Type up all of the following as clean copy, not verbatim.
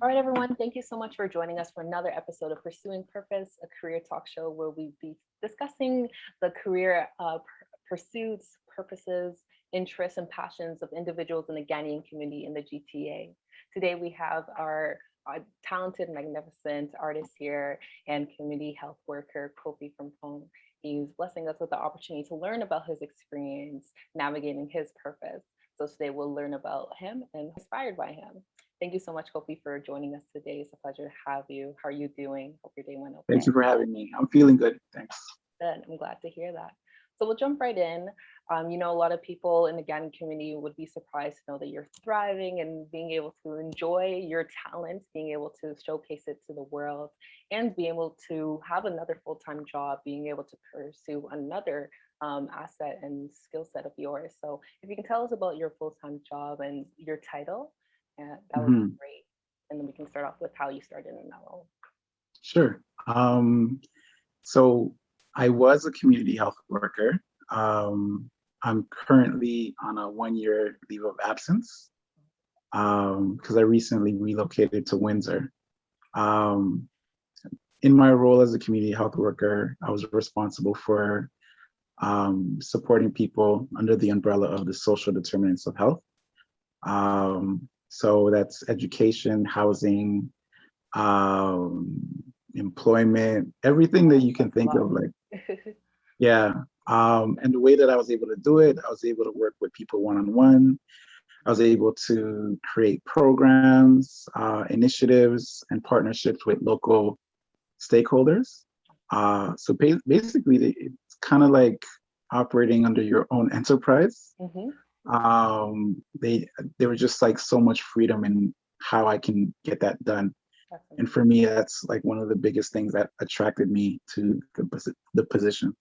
All right, everyone, thank you so much for joining us for another episode of Pursuing Purpose, a career talk show where we be discussing the career pursuits, purposes, interests, and passions of individuals in the Ghanaian community in the GTA. Today, we have our talented, magnificent artist here and community health worker, Kofi from home. He's blessing us with the opportunity to learn about his experience navigating his purpose. So today we'll learn about him and inspired by him. Thank you so much, Kofi, for joining us today. It's a pleasure to have you. How are you doing? Hope your day went Thank okay. you for having me. I'm feeling good. Thanks. Good. I'm glad to hear that. So we'll jump right in. A lot of people in the Ghanaian community would be surprised to know that you're thriving and being able to enjoy your talents, being able to showcase it to the world, and being able to have another full-time job, being able to pursue another asset and skill set of yours. So if you can tell us about your full-time job and your title, that would be hmm great. And then we can start off with how you started in that role. Sure. So I was a community health worker. I'm currently on a 1 year leave of absence because I recently relocated to Windsor. Um, in my role as a community health worker, I was responsible for supporting people under the umbrella of the social determinants of health. So that's education, housing, um, employment, everything that you can think of. Like, yeah. And the way that I was able to do it, I was able to work with people one on one. I was able to create programs, initiatives, and partnerships with local stakeholders. So basically, it's kind of like operating under your own enterprise. Mm-hmm. There was just like so much freedom in how I can get that done. That's And amazing. for me, that's like one of the biggest things that attracted me to the position.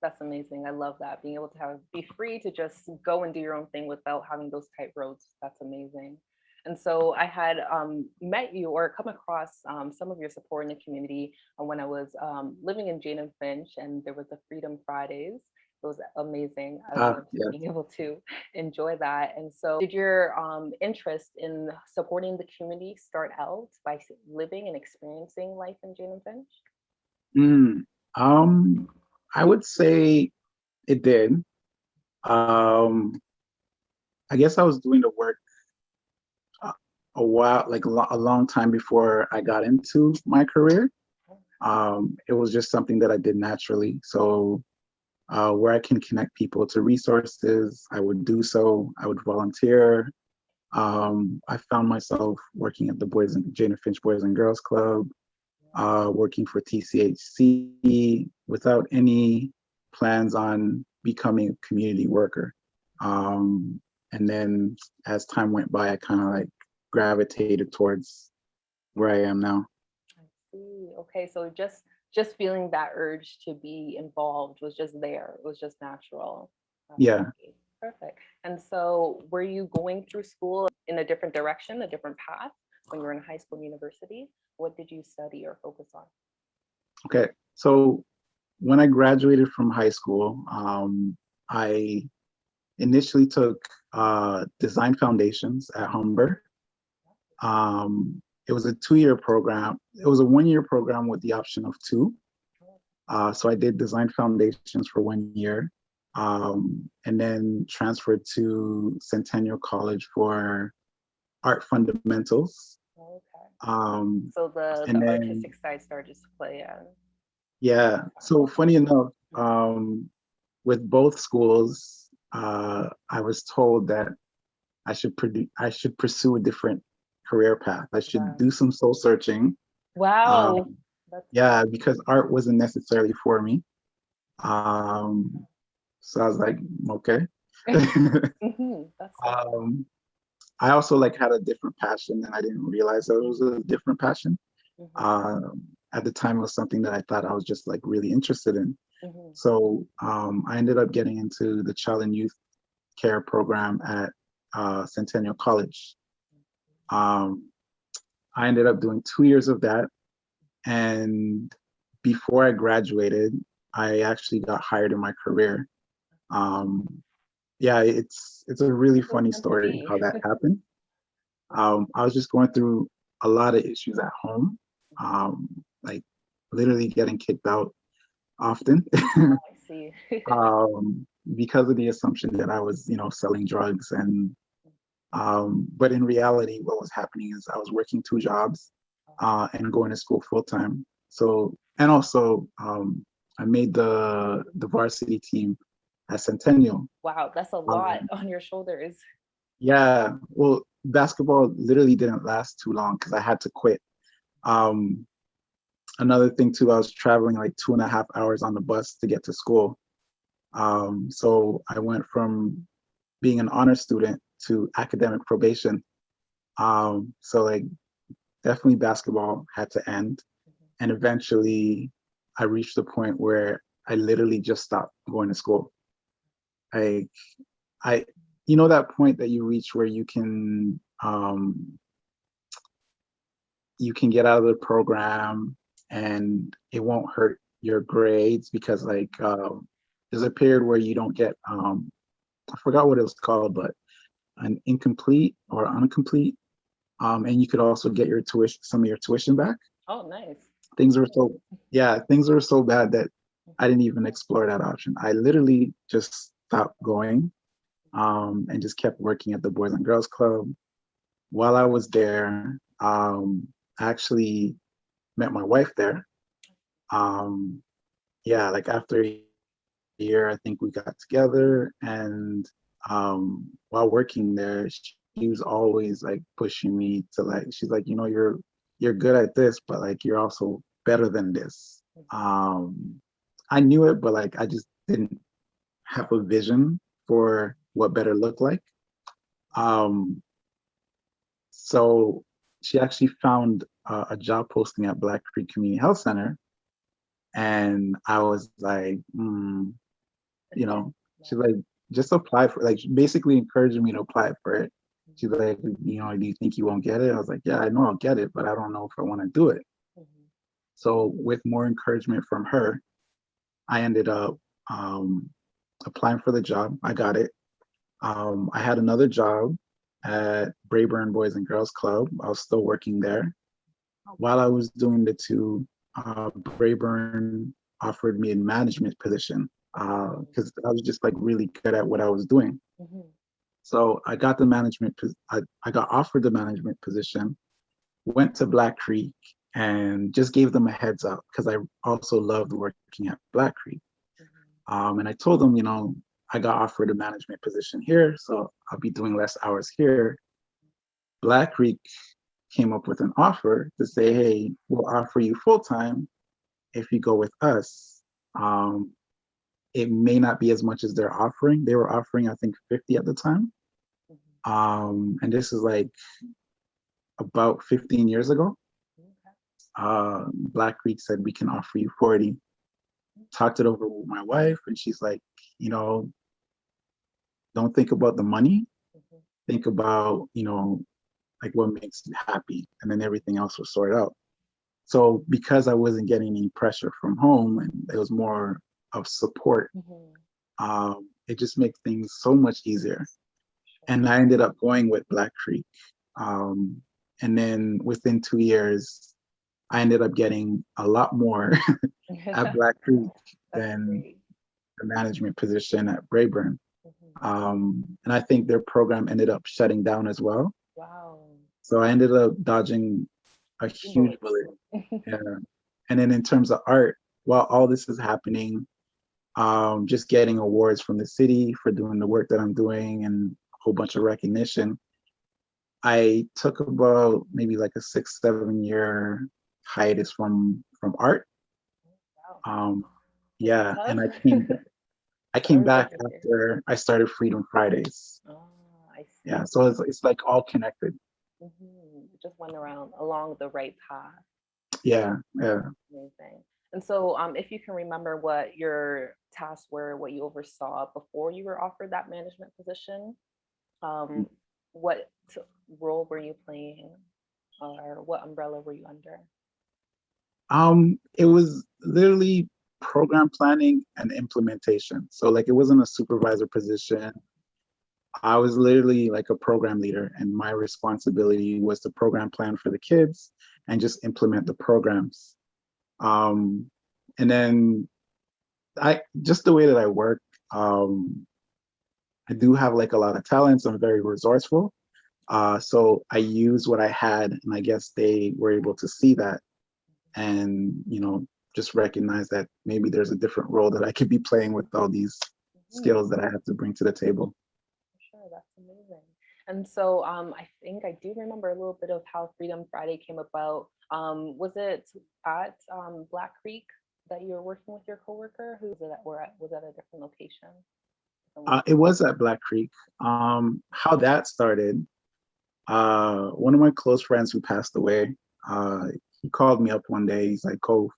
That's amazing. I love that. Being able to be free to just go and do your own thing without having those tight roads. That's amazing. And so I had met you or come across some of your support in the community when I was living in Jane&Finch, and there was the Freedom Fridays. It was amazing. I loved Yes. being able to enjoy that. And so, did your interest in supporting the community start out by living and experiencing life in Jane&Finch? Mm, um, I would say it did. Um, I guess I was doing the work uh, a while, like a long time before I got into my career. It was just something that I did naturally. So where I can connect people to resources, I would do so. I would volunteer. I found myself working at the Jane and Finch Boys and Girls Club, working for TCHC without any plans on becoming a community worker. And then as time went by, I kind of like gravitated towards where I am now. I see. Okay, so just feeling that urge to be involved was just there. It was just natural. That's Yeah. great. Perfect. And so, were you going through school in a different direction, a different path when you were in high school and university? What did you study or focus on? Okay. So when I graduated from high school, I initially took design foundations at Humber. It was a 2 year program. It was a 1 year program with the option of two. So I did design foundations for 1 year, and then transferred to Centennial College for art fundamentals. Okay. Um, So the and then, artistic side started to play in. yeah, so funny enough, with both schools, I was told that I should pursue a different career path. I should Wow. do some soul searching. Wow. Um, That's yeah, because art wasn't necessarily for me. Um, so I was like, okay. that's so fun. um, I also like had a different passion, and I didn't realize that it was a different passion. Hmm. At the time, it was something that I thought I was just like really interested in. Hmm. So I ended up getting into the child and youth care program at Centennial College. Um, I ended up doing 2 years of that. And before I graduated, I actually got hired in my career. Um, yeah, it's a really It was funny meant to story be. how that happened. I was just going through a lot of issues at home, like literally getting kicked out often. Oh, I see. Because of the assumption that I was, selling drugs. And but in reality, what was happening is I was working two jobs and going to school full time. So, and also I made the varsity team at Centennial. Wow, that's a lot Um, on your shoulders. yeah, well, basketball literally didn't last too long because I had to quit. Um, Another thing too, I was traveling like 2.5 hours on the bus to get to school. So I went from being an honor student to academic probation. So like definitely basketball had to end. And eventually I reached the point where I literally just stopped going to school. I I that point that you reach where you can get out of the program and it won't hurt your grades because like there's a period where you don't get I forgot what it was called, but an incomplete or incomplete. And you could also get your tuition, some of your tuition back. Oh, nice. Things were so, yeah, things were so bad that I didn't even explore that option. I literally just stopped going and just kept working at the Boys and Girls Club. While I was there, I actually met my wife there. Um, yeah, like after a year, I think we got together, and while working there, she was always like pushing me to like, she's like, you're good at this, but like you're also better than this. I knew it, but like I just didn't have a vision for what better looked like. Um, so she actually found a job posting at Black Creek Community Health Center, and I was like, you know, she's like, just apply for, like, basically encouraging me to apply for it. She's like, do you think you won't get it? I was like, yeah, I know I'll get it, but I don't know if I want to do it. Mhm. So with more encouragement from her, I ended up um, applying for the job. I got it. I had another job at Brayburn Boys and Girls Club. I was still working there. While I was doing the two, Brayburn offered me a management position because I was just like really good at what I was doing. Mhm. So I got I got offered the management position, went to Black Creek and just gave them a heads up because I also loved working at Black Creek. And I told them, I got offered a management position here, so I'll be doing less hours here. Black Creek came up with an offer to say, hey, we'll offer you full time if you go with us. Um, it may not be as much as they're offering. They were offering, I think, 50 at the time. And this is like about 15 years ago. Black Creek said, we can offer you 40. Talked it over with my wife, and she's like, you know, don't think about the money. Think about, like what makes you happy. And then everything else will sort out. So because I wasn't getting any pressure from home and it was more of support, it just makes things so much easier. And I ended up going with Black Creek. Um, and then within 2 years, I ended up getting a lot more at Black Creek That's than great. the management position at Brayburn. And I think their program ended up shutting down as well. Wow. So I ended up dodging a Two huge bullets. bullet. Yeah. And then in terms of art, while all this is happening, just getting awards from the city for doing the work that I'm doing and a whole bunch of recognition, I took about maybe like a 6, 7 year hiatus from art. Wow. Um, Was it yeah, tough? and I came Sorry back to hear. after I started Freedom Fridays. Oh, I Yeah, see. so it's like all connected. Just went around along the right path. Yeah, yeah. Amazing. And so, if you can remember what your tasks were, what you oversaw before you were offered that management position, um, what role were you playing, or what umbrella were you under? It was literally program planning and implementation. So like it wasn't a supervisor position. I was literally like a program leader, and my responsibility was to program plan for the kids and just implement the programs. Um, and then I just the way that I work, um, I do have like a lot of talents. I'm very resourceful. So I use what I had, and I guess they were able to see that and, just recognize that maybe there's a different role that I could be playing with all these Mhm. skills that I have to bring to the table. Sure, that's amazing. And so I think I do remember a little bit of how Freedom Friday came about. Was it at Black Creek that you were working with your coworker? Who was it at, or was at a different location? It was at Black Creek. How that started, one of my close friends who passed away, uh, he called me up one day. He's like, "Kofi,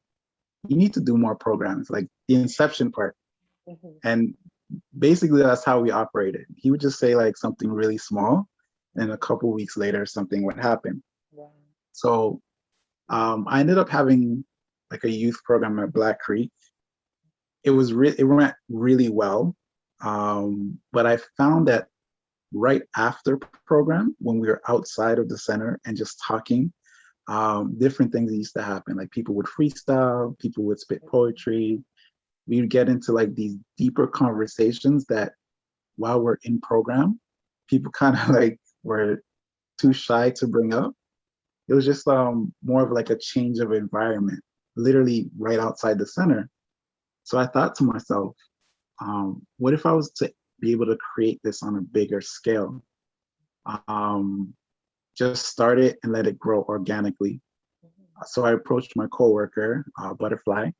you need to do more programs, like the inception part." Mhm. And basically, that's how we operated. He would just say like something really small, and a couple weeks later, something would happen. Wow. So I ended up having like a youth program at Black Creek. It went really well, but I found that right after program, when we were outside of the center and just talking, different things used to happen. Like people would freestyle, people would spit poetry. We would get into like these deeper conversations that while we're in program, people kind of like were too shy to bring up. It was just more of like a change of environment, literally right outside the center. So I thought to myself, what if I was to be able to create this on a bigger scale? Um, just start it and let it grow organically. Mhm. So I approached my coworker, Butterfly,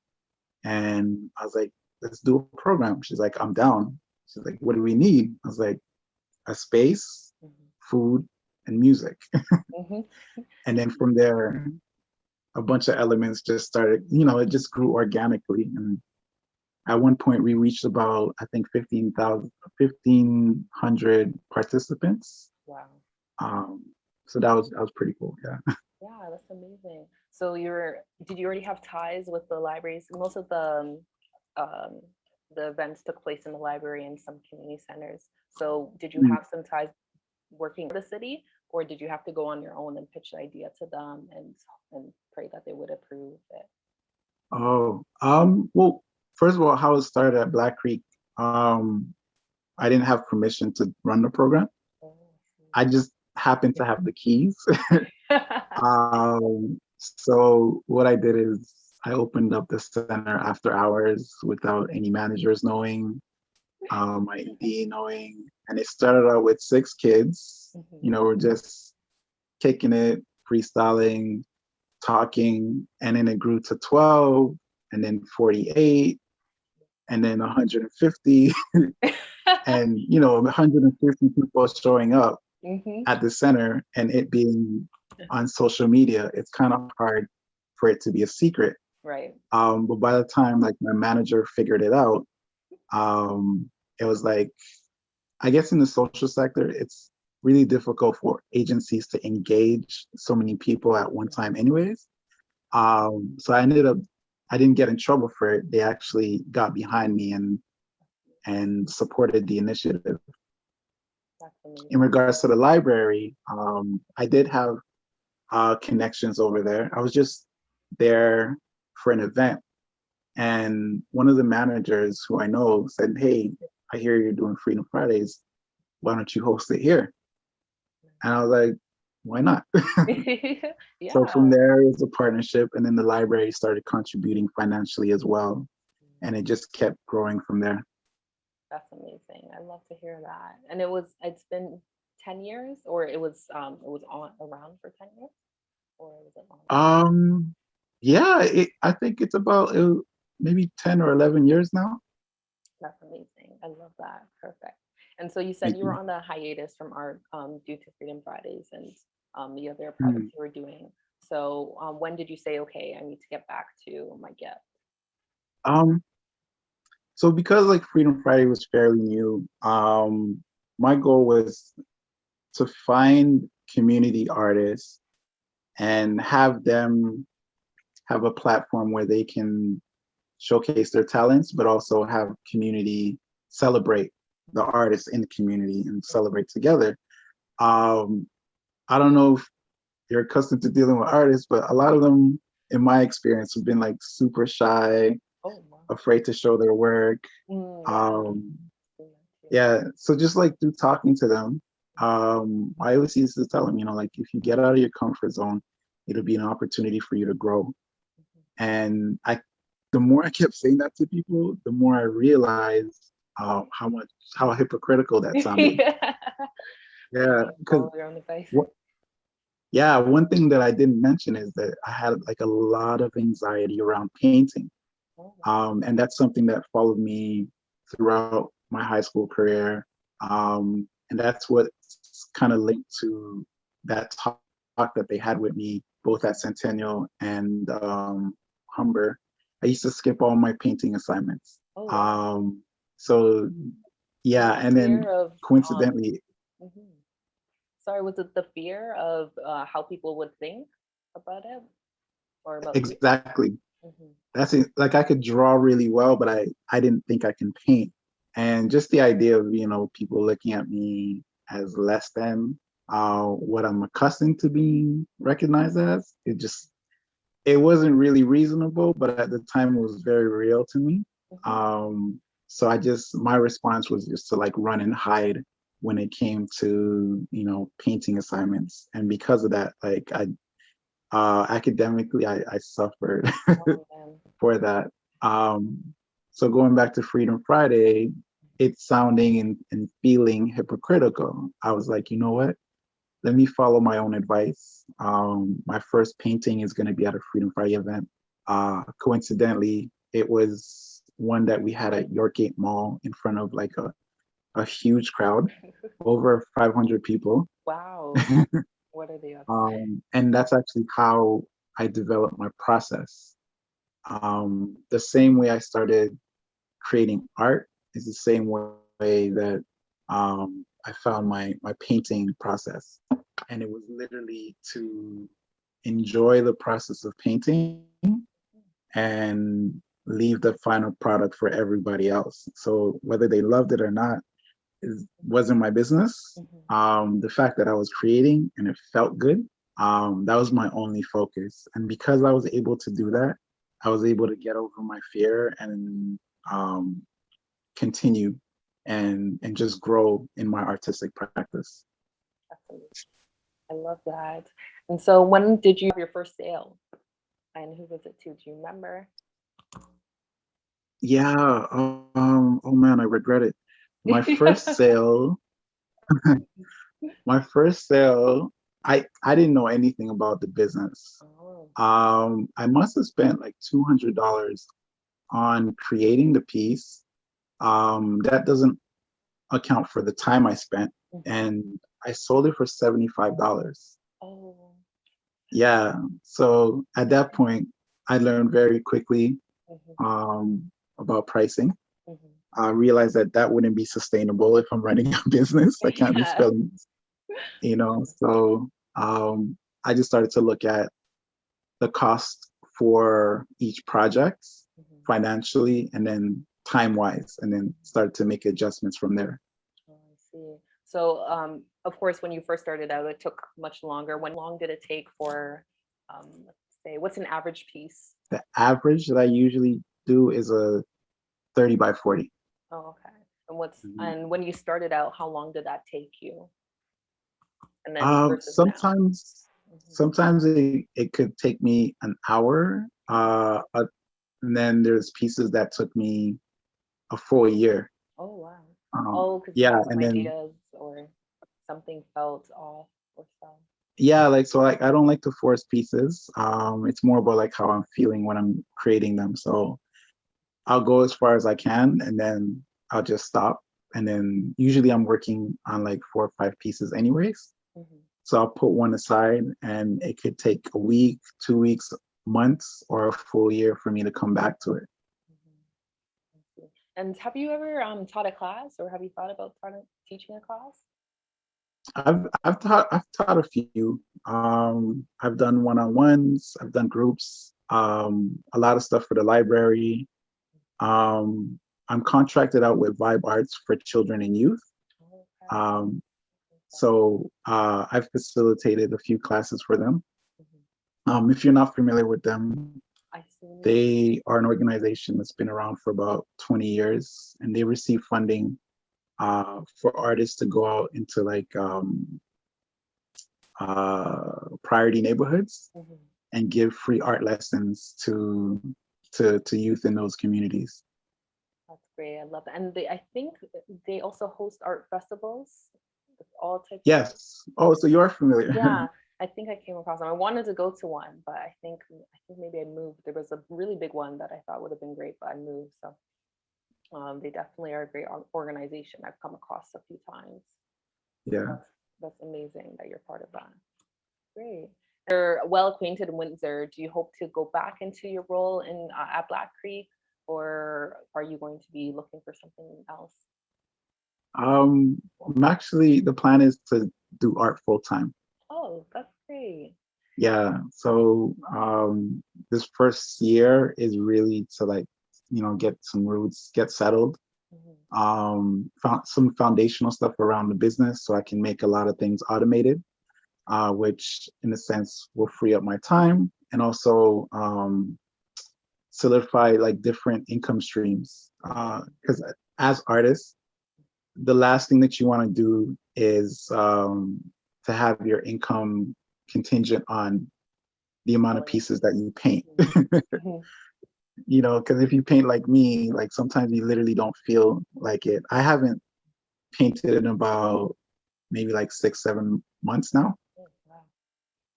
and I was like, let's do a program. She's like, I'm down. She's like, what do we need? I was like, a space, Mhm. food, and music. Mhm. And then from there, a bunch of elements just started, it just grew organically. And at one point, we reached about, I think, 1,500 participants. Wow. Um, so that was pretty cool. Yeah. Yeah, that's amazing. So did you already have ties with the libraries? Most of um, the events took place in the library and some community centers. So did you have some ties working for the city, or did you have to go on your own and pitch the idea to them and pray that they would approve it? Oh, well, first of all, how it started at Black Creek, um, I didn't have permission to run the program. Oh, I just happened to have the keys. I So what I did is I opened up the center after hours without any managers knowing, my ED knowing, and it started out with 6 kids. see. We're just kicking it, freestyling, talking, and then it grew to 12, and then 48, and then 150, and 150 people showing up Hmm. at the center, and it being on social media. It's kind of hard for it to be a secret. Right. But by the time like my manager figured it out, um, it was like, I guess in the social sector, it's really difficult for agencies to engage so many people at one time, anyways. So I didn't get in trouble for it. They actually got behind me and supported the initiative. That's In amazing. regards to the library, I did have connections over there. I was just there for an event, and one of the managers who I know said, "Hey, I hear you're doing Freedom Fridays. Why don't you host it here?" And I was like, "Why not?" So Yeah. from there, it was a partnership, and then the library started contributing financially as well, and it just kept growing from there. That's amazing. I love to hear that. And it's been 10 years, or it was on around for 10 years, or was it longer? Um, yeah, I think it's about maybe 10 or 11 years now. That's amazing. I love that. Perfect. And so you said Thank you were you. on the hiatus from art due to Freedom Fridays and the other projects Hmm. you were doing. So when did you say, okay, I need to get back to my gift? Um, so because like Freedom Friday was fairly new, my goal was to find community artists and have them have a platform where they can showcase their talents, but also have community celebrate the artists in the community and celebrate together. Um, I don't know if you're accustomed to dealing with artists, but a lot of them, in my experience, have been like super shy, Oh, wow. afraid to show their work. Yeah. Um, yeah, so just like through talking to them, I always used to tell them, like if you get out of your comfort zone, it'll be an opportunity for you to grow. And the more I kept saying that to people, the more I realized how hypocritical that sounded. Yeah. Yeah, because Follow your own advice. yeah, one thing that I didn't mention is that I had like a lot of anxiety around painting. Oh, And that's something that followed me throughout my high school career. And that's what kind of linked to that talk that they had with me, both at Centennial and Humber. I used to skip all my painting assignments. oh wow. So Was yeah, it and then fear of coincidentally, mhm. Sorry, was it the fear of how people would think about it or about you? exactly. Hmm. That's it. Like I could draw really well, but I didn't think I can paint. And just the idea of, people looking at me as less than what I'm accustomed to being recognized as, it wasn't really reasonable, but at the time it was very real to me. Hmm. So my response was just to like run and hide when it came to, painting assignments. And because of that, like academically, I suffered Oh man. for that. Um, so going back to Freedom Friday, it's sounding and feeling hypocritical. I was like, you know what? Let me follow my own advice. My first painting is going to be at a Freedom Friday event. Coincidentally, it was one that we had at Yorkgate Mall in front of like a huge crowd, over 500 people. Wow. What are the odds? And that's actually how I developed my process. The same way I started creating art is the same way that I found my painting process. And it was literally to enjoy the process of painting and leave the final product for everybody else. So whether they loved it or not wasn't my business. Hmm. The fact that I was creating and it felt good, that was my only focus. And because I was able to do that, I was able to get over my fear and um, continue and just grow in my artistic practice. Absolutely. I love that. And so when did you have your first sale? And who was it to? Do you remember? Yeah. Oh man, I regret it. My first sale, my first sale, I didn't know anything about the business. Oh. I must have spent like $200 on creating the piece. That doesn't account for the time I spent, Hmm. and I sold it for $75. Oh. Yeah. So at that point, I learned very quickly Hmm. about pricing. Hmm. I realized that that wouldn't be sustainable if I'm running a business. I can't be Yeah. spending, So I just started to look at the cost for each project Hmm. financially and then time wise, and then started to make adjustments from there. Oh, I see. So, of course, when you first started out, it took much longer. When long did it take for, let's say, what's an average piece? The average that I usually do is a 30 by 40. Oh, okay. And what's Mhm. and when you started out, how long did that take you? And then versus now. Sometimes, Hmm. sometimes it could take me an hour. And then there's pieces that took me a full year. Oh, wow. Oh, because you Yeah, had some and then ideas or something felt off or so. yeah, like I don't like to force pieces. It's more about like how I'm feeling when I'm creating them. So I'll go as far as I can, and then I'll just stop. And then usually I'm working on like 4 or 5 pieces anyways. Hmm. So I'll put one aside, and it could take a week, 2 weeks, months, or a full year for me to come back to it. Hmm. And have you ever taught a class or have you thought about teaching a class? I've taught a few. I've done one-on-ones. I've done groups. A lot of stuff for the library. Um, I'm contracted out with Vibe Arts for children and youth. Okay. Um, so I've facilitated a few classes for them. Mhm. If you're not familiar with them, I see. they are an organization that's been around for about 20 years, and they receive funding for artists to go out into like priority neighborhoods Mhm. and give free art lessons to youth in those communities. That's great. I love that. And I think they also host art festivals with all types of. Yes. Oh, so you're familiar. Yeah, I think I came across them. I wanted to go to one, but I think maybe I moved. There was a really big one that I thought would have been great, but I moved. So they definitely are a great organization. I've come across a few times. Yeah. That's amazing that you're part of that. Great. You're well acquainted in Windsor. Do you hope to go back into your role in at Black Creek, or are you going to be looking for something else? I'm actually, the plan is to do art full time. Oh, that's great. Yeah. So this first year is really to like, get some roots, get settled, Mhm. found some foundational stuff around the business so I can make a lot of things automated, which in a sense will free up my time and also solidify like different income streams. Because as artists, the last thing that you want to do is to have your income contingent on the amount of Selling. pieces that you paint. Mhm. Mhm. Because if you paint like me, like sometimes you literally don't feel like it. I haven't painted in about maybe like 6 7 months now. Oh, wow.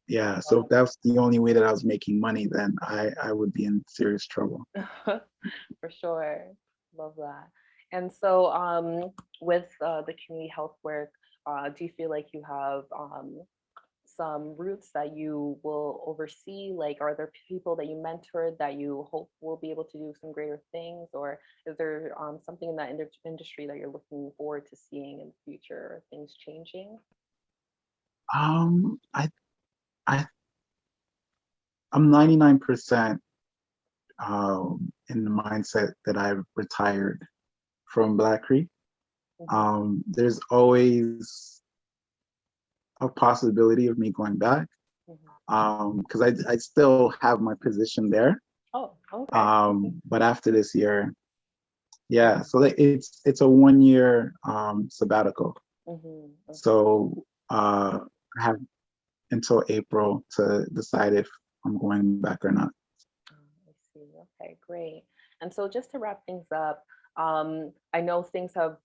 Yeah, so if Wow. that's the only way that I was making money, then I would be in serious trouble. For sure. Love that. And so, with the community health work, do you feel like you have some roots that you will oversee? Like, are there people that you mentored that you hope will be able to do some greater things? Or is there something in that industry that you're looking forward to seeing in the future, things changing? Um, I I I'm 99% in the mindset that I've retired from Black Creek. Hmm. There's always a possibility of me going back Hmm. because I still have my position there. Oh, okay. But after this year, yeah, Hmm. so it's a 1 year sabbatical. Hmm. Okay. So I have until April to decide if I'm going back or not. I see. Okay, great. And so just to wrap things up, I know things have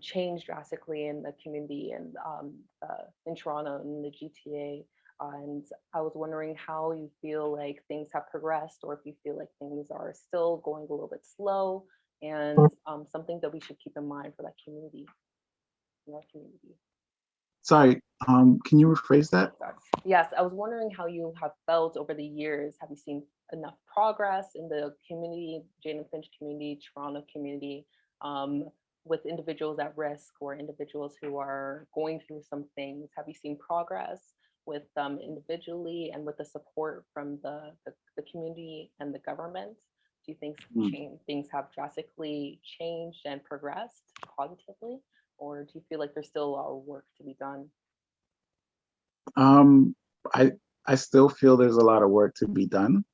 changed drastically in the community and in Toronto and the GTA. And I was wondering how you feel like things have progressed, or if you feel like things are still going a little bit slow, and something that we should keep in mind for that community, in our community. Sorry, can you rephrase that? Sorry. Yes, I was wondering how you have felt over the years. Have you seen enough progress in the community, Jane&Finch community, Toronto community, um, with individuals at risk or individuals who are going through some things? Have you seen progress with them individually and with the support from the community and the government? Do you think Hmm. things have drastically changed and progressed positively? Or do you feel like there's still a lot of work to be done? Um, I I still feel there's a lot of work to be done.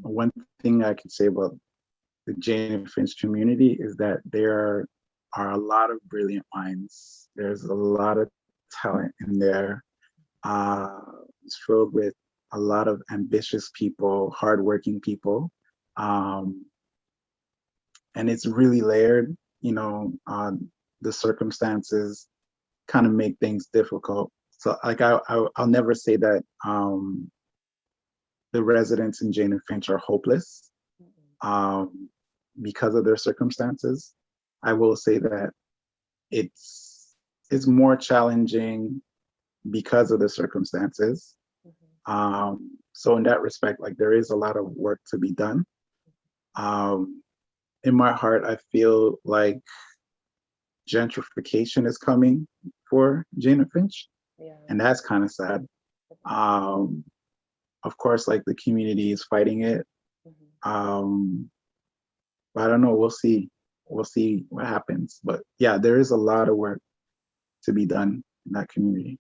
One thing I can say about the Jane and Finch community is that there are a lot of brilliant minds. There's a lot of talent in there. Uh, it's filled with a lot of ambitious people, hardworking people, um, and it's really layered. The circumstances kind of make things difficult. So, like, I'll never say that the residents in Jane and Finch are hopeless Mm-mm. um, because of their circumstances. I will say that it's it's more challenging because of the circumstances. Mhm. So in that respect, like there is a lot of work to be done. Um, in my heart, I feel like gentrification is coming for Jane and Finch, Yeah. and that's kind of sad. Um, of course, like the community is fighting it. Mhm. Um, But I don't know. We'll see. We'll see what happens. But yeah, there is a lot of work to be done in that community.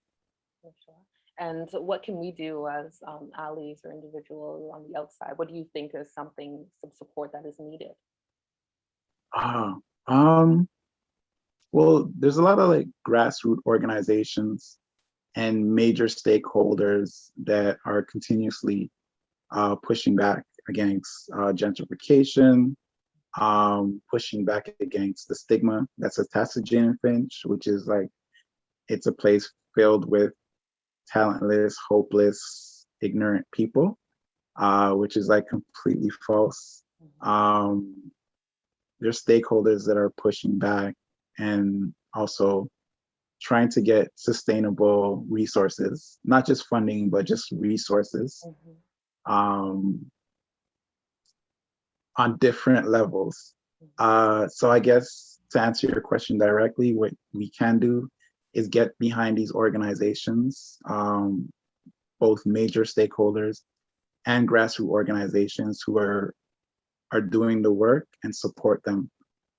For sure. And what can we do as allies or individuals on the outside? What do you think is something, some support that is needed? Ah, um, well, there's a lot of like grassroots organizations and major stakeholders that are continuously pushing back against gentrification, pushing back against the stigma that's attached to Jane&Finch, which is like it's a place filled with talentless, hopeless, ignorant people, which is like completely false. Um, there's stakeholders that are pushing back and also trying to get sustainable resources, not just funding, but just resources Mm-hmm. um, on different levels. Mm-hmm. So I guess to answer your question directly, what we can do is get behind these organizations, both major stakeholders and grassroots organizations who are doing the work and support them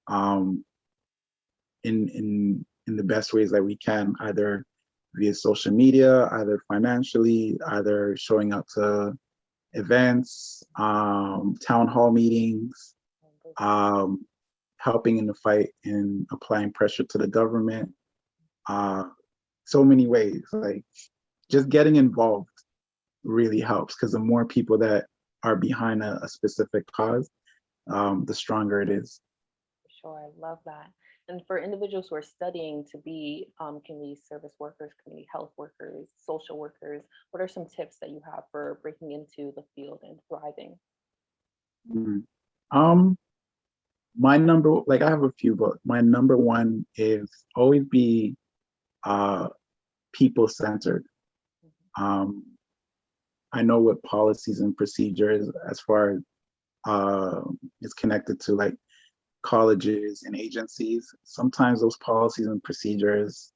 um, in the best ways that we can, either via social media, either financially, either showing up to events, town hall meetings, um, helping in the fight and applying pressure to the government. Uh, so many ways, like just getting involved really helps because the more people that are behind a specific cause, the stronger it is. For sure, I love that. And for individuals who are studying to be community service workers, community health workers, social workers, what are some tips that you have for breaking into the field and thriving? Mm. Um, my number, like I have a few, but my number one is always be uh, people centered. Um, I know what policies and procedures, as far as is connected to like colleges and agencies. Sometimes those policies and procedures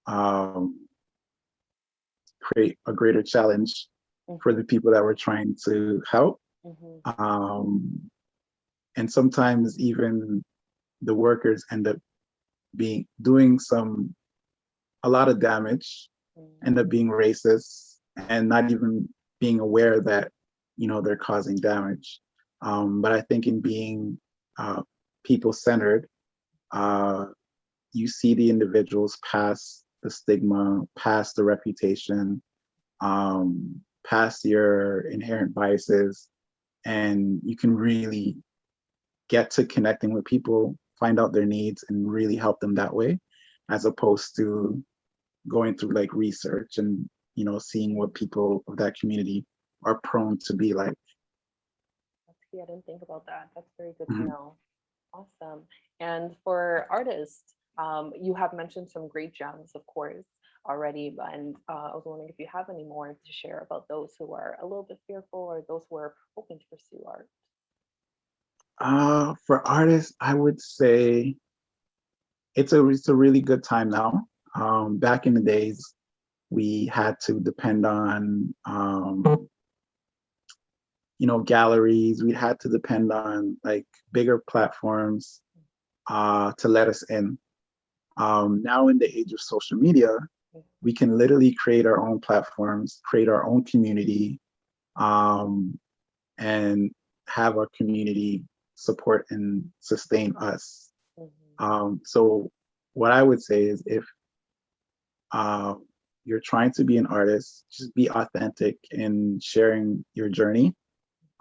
um, create a greater challenge for Mm-hmm. the people that we're trying to help. Mm-hmm. Um, and sometimes even the workers end up being doing a lot of damage, end up being racist and not even being aware that they're causing damage. But I think in being people centered, uh, you see the individuals past the stigma, past the reputation, past your inherent biases, and you can really get to connecting with people, find out their needs, and really help them that way, as opposed to going through like research and seeing what people of that community are prone to be like. That's key. I didn't think about that. That's very good to Mhm. know. Awesome. And for artists, you have mentioned some great gems, of course, already. And I was wondering if you have any more to share about those who are a little bit fearful or those who are hoping to pursue art. For artists, I would say it's a really good time now. Back in the days, we had to depend on galleries. We had to depend on like bigger platforms to let us in. Now in the age of social media, we can literally create our own platforms, create our own community, um, and have our community support and sustain us. Mm-hmm. So what I would say is if uh, you're trying to be an artist, just be authentic in sharing your journey.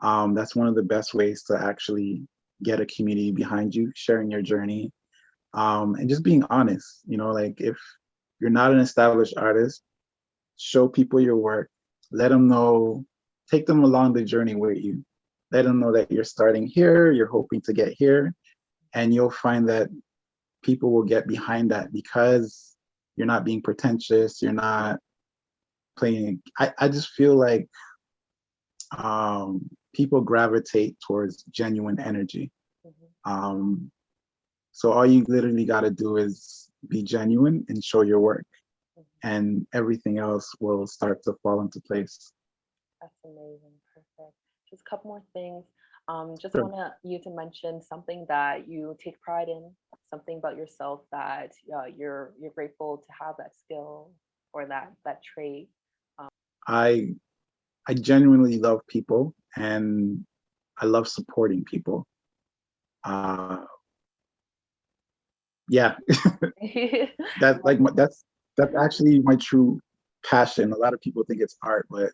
That's one of the best ways to actually get a community behind you, sharing your journey, and just being honest. Like if you're not an established artist, show people your work, let them know, take them along the journey with you. Let them know that you're starting here, you're hoping to get here, and you'll find that people will get behind that because you're not being pretentious, you're not playing. I just feel like people gravitate towards genuine energy. Mm-hmm. Um, so all you literally got to do is be genuine and show your work, Mm-hmm. and everything else will start to fall into place. That's amazing. Perfect. Just a couple more things. Just Sure. want you to mention something that you take pride in, something about yourself that you're grateful to have that skill or that trait. I I genuinely love people and I love supporting people. Uh, yeah, that's Love like that's actually my true passion. A lot of people think it's art, but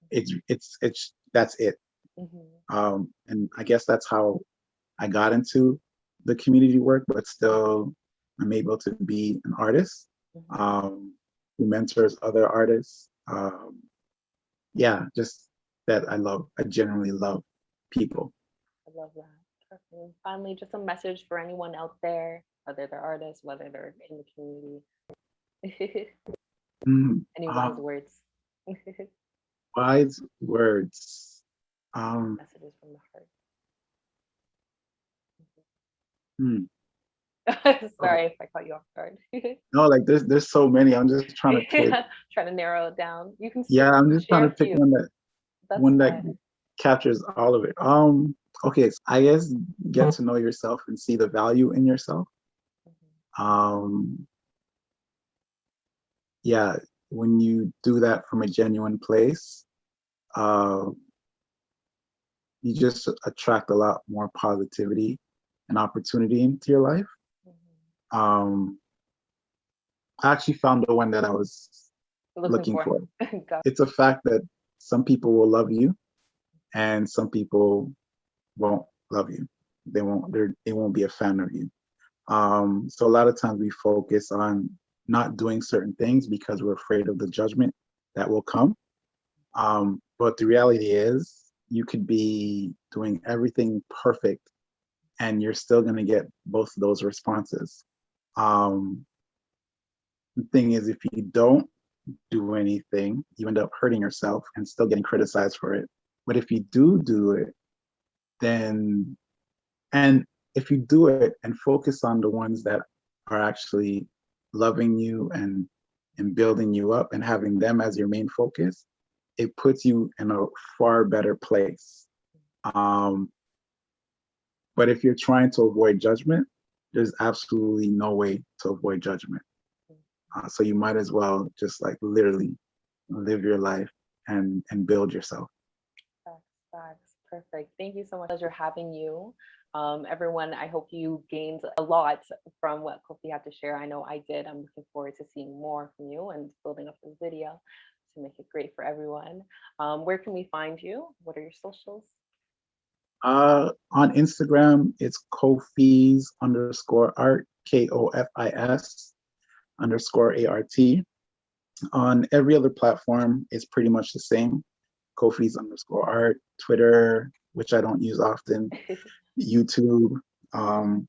it's that's it. it. Hmm. And I guess that's how I got into the community work, but still I'm able to be an artist Hmm. um, who mentors other artists. Yeah, just that I genuinely love people. I love that. Perfect. And finally, just a message for anyone out there, whether they're artists, whether they're in the community. Mm, Any wise um, words? wise words. Um, Messages from the heart. hmm, oh, Sorry if I caught you off guard. no, like there's so many. I'm just trying to pick. Trying to narrow it down. Yeah, I'm just trying Share to a pick few. That's one that fine. captures all of it. Okay, so I guess get to know yourself and see the value in yourself. Um, yeah, when you do that from a genuine place, uh, you just attract a lot more positivity and opportunity into your life. Mhm. Um, I actually found the one that I was Looking looking for. for. Got It's a fact that some people will love you and some people won't love you. They won't be a fan of you. So a lot of times we focus on not doing certain things because we're afraid of the judgment that will come. But the reality is you could be doing everything perfect and you're still going to get both of those responses. Um, the thing is, if you don't do anything, you end up hurting yourself and still getting criticized for it. But if you do it, then, and if you do it and focus on the ones that are actually loving you and building you up and having them as your main focus, it puts you in a far better place. Um, but if you're trying to avoid judgment, there's absolutely no way to avoid judgment. So you might as well just like literally live your life and build yourself. facts, facts. Perfect. Thank you so much. Pleasure having you. Everyone, I hope you gained a lot from what Kofi had to share. I know I did. I'm looking forward to seeing more from you and building up this video to make it great for everyone. Where can we find you? What are your socials? On Instagram, it's Kofi's underscore art, KOFIS underscore ART. On every other platform, it's pretty much the same. Kofi's underscore art, Twitter, which I don't use often, YouTube, um,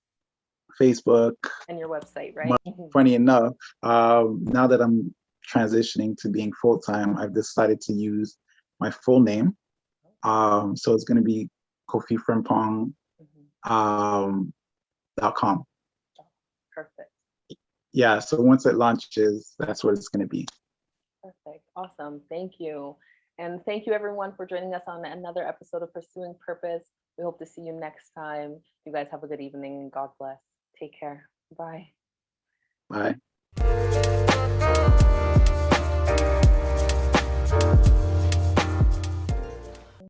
Facebook. And your website, right? Funny enough, now that I'm transitioning to being full time, I've decided to use my full name. So it's going to be Kofi Frimpong um, .com. Perfect. Yeah, so once it launches, that's what it's going to be. Perfect. Awesome. Thank you. And thank you everyone for joining us on another episode of Pursuing Purpose. We hope to see you next time. You guys have a good evening and God bless. Take care. Bye. Bye.